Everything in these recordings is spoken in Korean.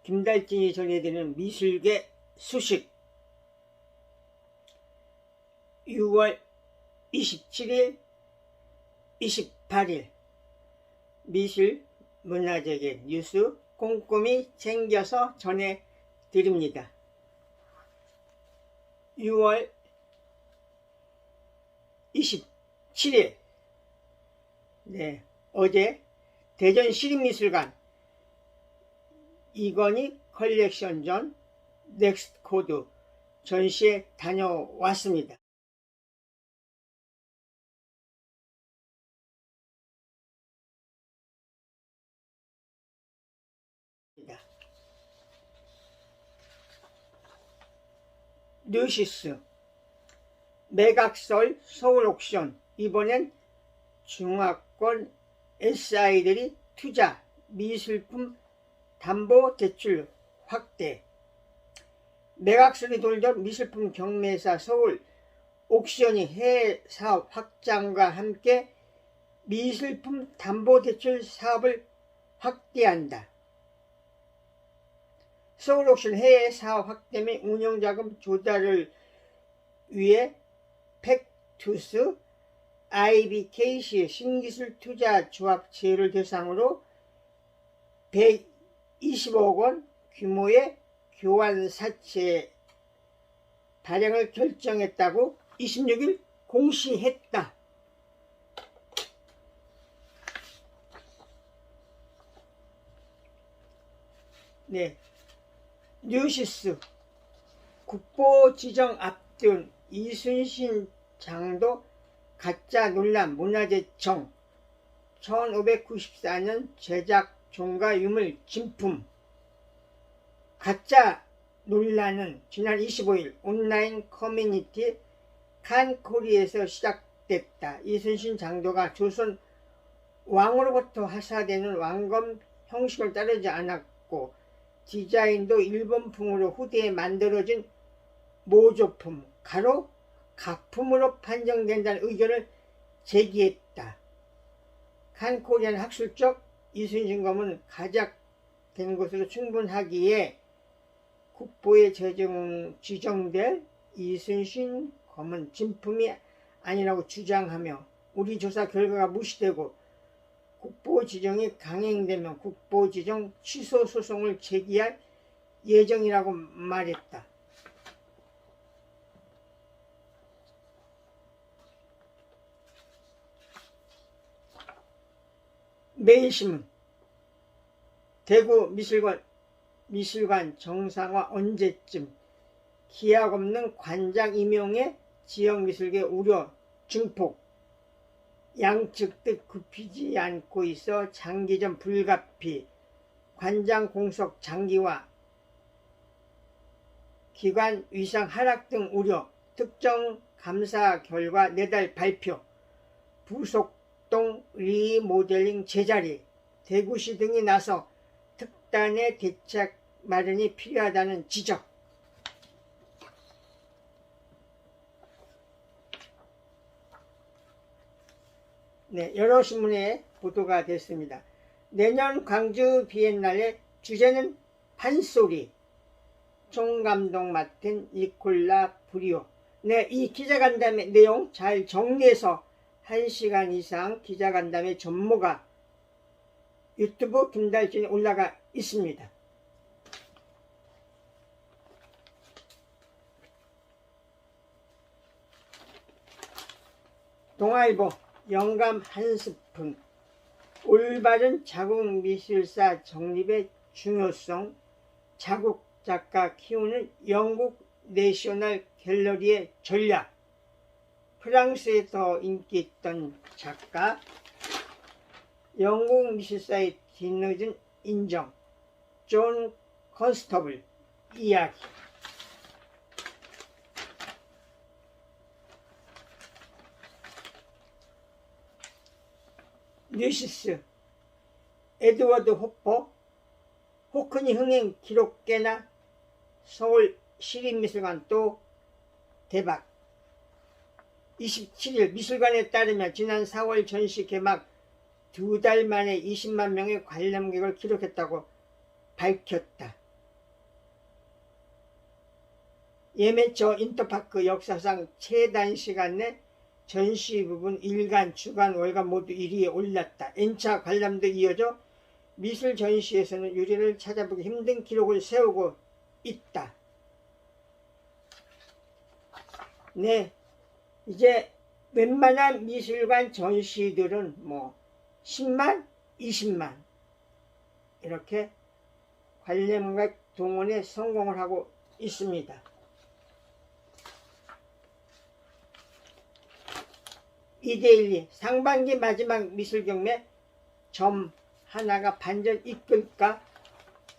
김달진이 전해드리는 미술계 소식. 6월 27일, 28일 미술 문화재계 뉴스 꼼꼼히 챙겨서 전해드립니다. 6월 27일 어제 대전시립미술관 이건희 컬렉션전 넥스트코드 전시에 다녀왔습니다. 뉴시스 매각설 서울 옥션, 이번엔 중화권 SI들이 투자 미술품 담보대출 확대. 매각설이 돌던 미술품 경매사 서울 옥션이 해외 사업 확장과 함께 미술품 담보대출 사업을 확대한다. 서울 옥션 해외 사업 확대 및 운영자금 조달을 위해 팩투스 IBKC 신기술 투자 조합 제휴를 대상으로 120억 원 규모의 교환사채 발행을 결정했다고 26일 공시했다. 뉴시스 국보 지정 앞둔 이순신 장도 가짜 논란 문화재청 1594년 제작 종가 유물 진품. 가짜 논란은 지난 25일 온라인 커뮤니티 칸코리에서 시작됐다. 이순신 장도가 조선 왕으로부터 하사되는 왕검 형식을 따르지 않았고 디자인도 일본풍으로 후대에 만들어진 모조품, 가로 각품으로 판정된다는 의견을 제기했다. 칸코리아는 학술적 이순신 검은 가작된 것으로 충분하기에 국보에 지정될 이순신 검은 진품이 아니라고 주장하며 우리 조사 결과가 무시되고 국보 지정이 강행되면 국보 지정 취소 소송을 제기할 예정이라고 말했다. 매일신문 대구 미술관 정상화 언제쯤, 기약 없는 관장 임용에 지역미술계 우려 증폭. 양측 뜻 굽히지 않고 있어 장기전 불가피. 관장 공석 장기화, 기관 위상 하락 등 우려. 특정 감사 결과 내달 발표. 부속동 리모델링 제자리. 대구시 등이 나서 특단의 대책 마련이 필요하다는 지적. 여러 신문에 보도가 됐습니다. 내년 광주 비엔날레 주제는 판소리. 총감독 맡은 니콜라 브리오. 이 기자간담회 내용 잘 정리해서 1시간 이상 기자간담회 전모가 유튜브 김달진에 올라가 있습니다. 동아일보 영감 한 스푼. 올바른 자국미술사 정립의 중요성. 자국 작가 키우는 영국 내셔널 갤러리의 전략. 프랑스에 더 인기 있던 작가. 영국 미술사의 뒤늦은 인정. 존 컨스터블 이야기. 뉴시스 에드워드 호퍼 호크니 흥행 기록 깨나. 서울 시립미술관 또 대박. 27일 미술관에 따르면 지난 4월 전시 개막 2달 만에 20만 명의 관람객을 기록했다고 밝혔다. 예매처 인터파크 역사상 최단시간 내 전시 부분 일간, 주간, 월간 모두 1위에 올랐다. N차 관람도 이어져 미술 전시에서는 유례를 찾아보기 힘든 기록을 세우고 있다. 네, 이제 웬만한 미술관 전시들은 뭐 10만, 20만 이렇게 관람객 동원에 성공을 하고 있습니다. 이데일리 상반기 마지막 미술경매 점 하나가 반전 이끌까?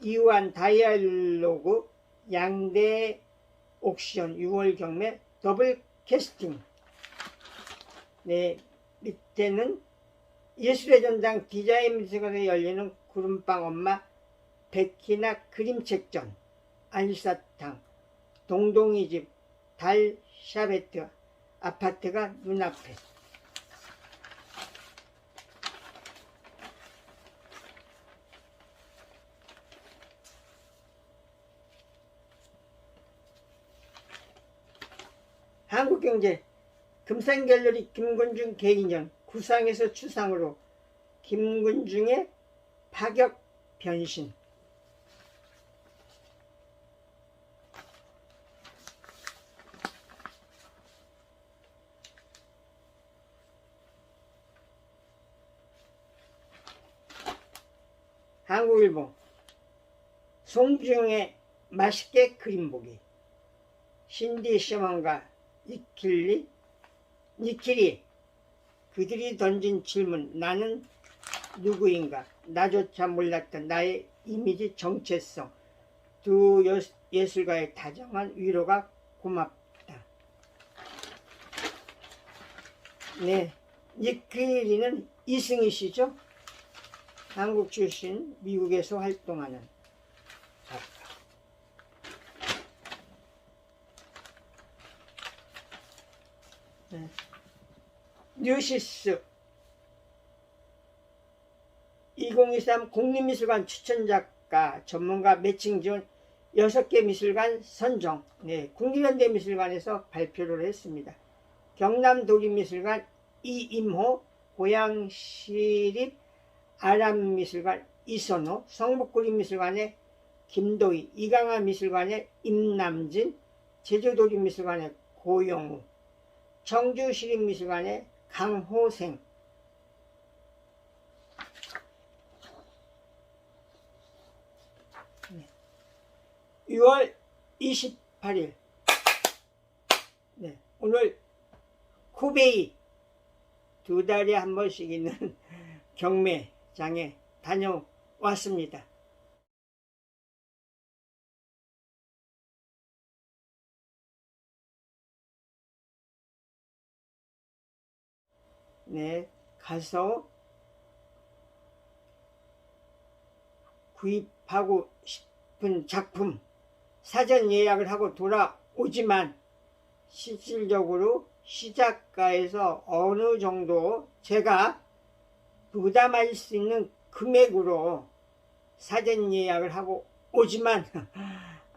이완 다이알로그 양대 옥션 6월 경매 더블 캐스팅. 네, 밑에는 예술의 전당 디자인 미술관에 열리는 구름빵 엄마 백희나 그림책전 알사탕 동동이 집 달 샤베트 아파트가 눈앞에. 한국경제 금산갤러리 김군중 개인전 구상에서 추상으로 김군중의 파격 변신. 한국일보 송중의 맛있게 그림 보기. 신디 셔먼과 니킬이 그들이 던진 질문 나는 누구인가 나조차 몰랐던 나의 이미지 정체성 두 예술가의 다정한 위로가 고맙다. 네, 니킬이는 이승희 씨죠. 한국 출신 미국에서 활동하는 작가. 네. 뉴시스 2023 국립미술관 추천작가 전문가 매칭 지원 6개 미술관 선정. 네, 국립현대미술관에서 발표를 했습니다. 경남도립미술관 이임호, 고양시립 아람미술관 이선호, 성북구립미술관의 김도희, 이강화미술관의 임남진, 제주도립미술관의 고용우, 청주시립미술관의 강호생. 네. 6월 28일 네, 오늘 쿠베이 2달에 한 번씩 있는 경매장에 다녀왔습니다. 네, 가서 구입하고 싶은 작품 사전 예약을 하고 돌아오지만 실질적으로 시작가에서 어느 정도 제가 부담할 수 있는 금액으로 사전 예약을 하고 오지만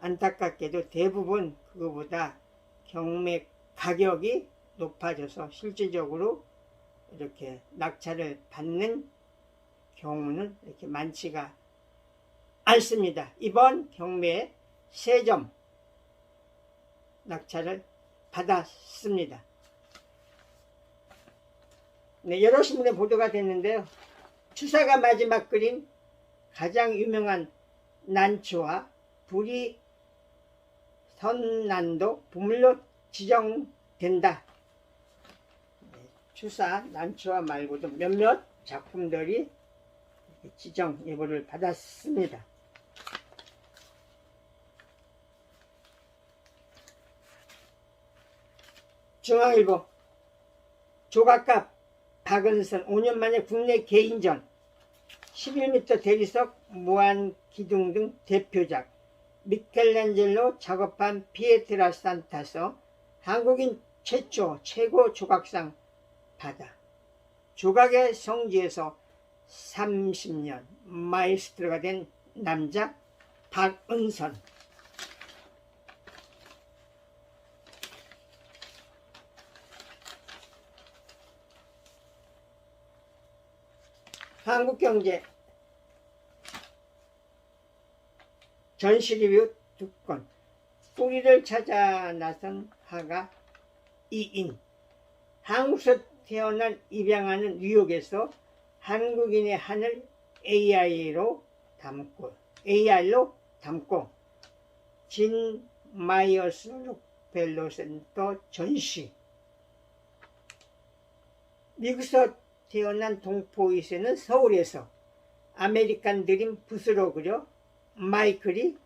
안타깝게도 대부분 그거보다 경매 가격이 높아져서 실질적으로 이렇게 낙찰을 받는 경우는 이렇게 많지가 않습니다. 이번 경매에 3점 낙찰을 받았습니다. 네, 여러 신문에 보도가 됐는데요. 추사가 마지막 그린 가장 유명한 난초와 불이 선난도 보물로 지정된다. 네, 추사 난초와 말고도 몇몇 작품들이 지정 예보를 받았습니다. 중앙일보 조각가 박은선 5년 만에 국내 개인전 11m 대리석 무한기둥 등 대표작 미켈란젤로 작업한 피에트라 산타서 한국인 최초 최고 조각상 받아 조각의 성지에서 30년 마이스트로가 된 남자 박은선. 한국경제 전시리뷰 2건. 뿌리를 찾아 나선 화가 이인. 한국에서 태어난 입양하는 뉴욕에서 한국인의 한을 AI로 담고 진 마이어스 록펠러 센터 전시. 미국에서 태어난 동포 2세는 서울에서 아메리칸 드림 붓으로 그려 마이클이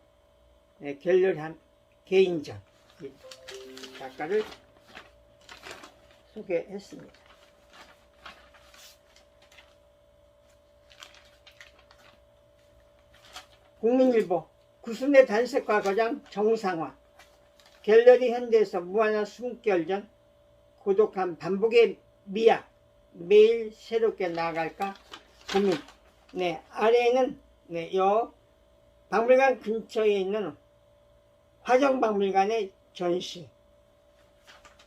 갤러리한 개인전 작가를 소개했습니다. 국민일보 구순의 단색화 과장 정상화. 갤러리 현대에서 무한한 숨결 전 고독한 반복의 미학. 매일 새롭게 나아갈까 고민. 아래에는 요 박물관 근처에 있는 화정박물관의 전시.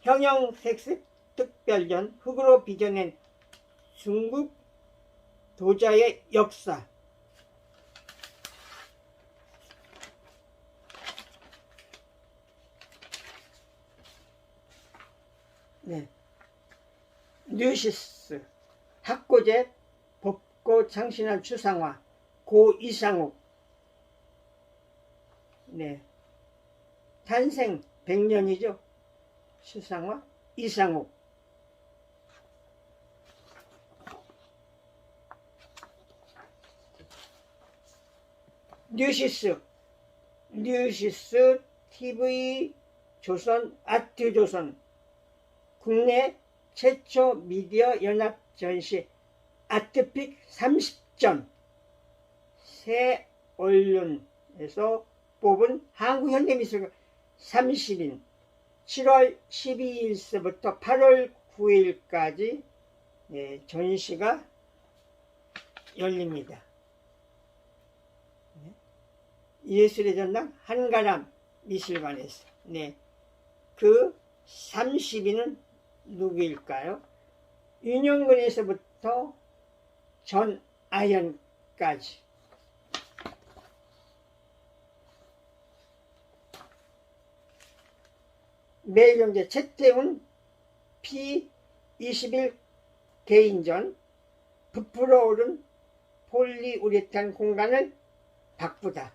형형색색 특별전 흙으로 빚어낸 중국 도자의 역사. 뉴시스 학고제 법고 창신한 추상화 고 이상욱. 탄생 100년이죠. 추상화 이상욱. 뉴시스 TV 조선 아트조선 국내 최초 미디어 연합 전시 아트픽 30전. 새 언론에서 뽑은 한국현대미술가 30인 7월 12일서부터 8월 9일까지 전시가 열립니다. 예술의 전당 한가람 미술관에서. 그 30인은 누구일까요? 윤영근에서부터 전아현까지. 매일경제 최태훈 P21 개인전. 부풀어 오른 폴리우레탄 공간을 바꾸다.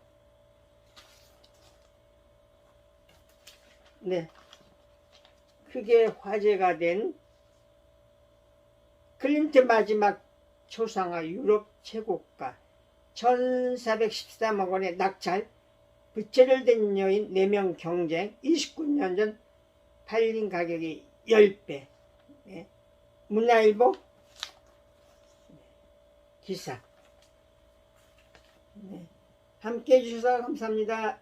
크게 화제가 된 클린트 마지막 초상화 유럽 최고가 1413억 원의 낙찰. 부채를 댄 여인 4명 경쟁. 29년 전 팔린 가격이 10배. 문화일보 기사. 함께 해주셔서 감사합니다.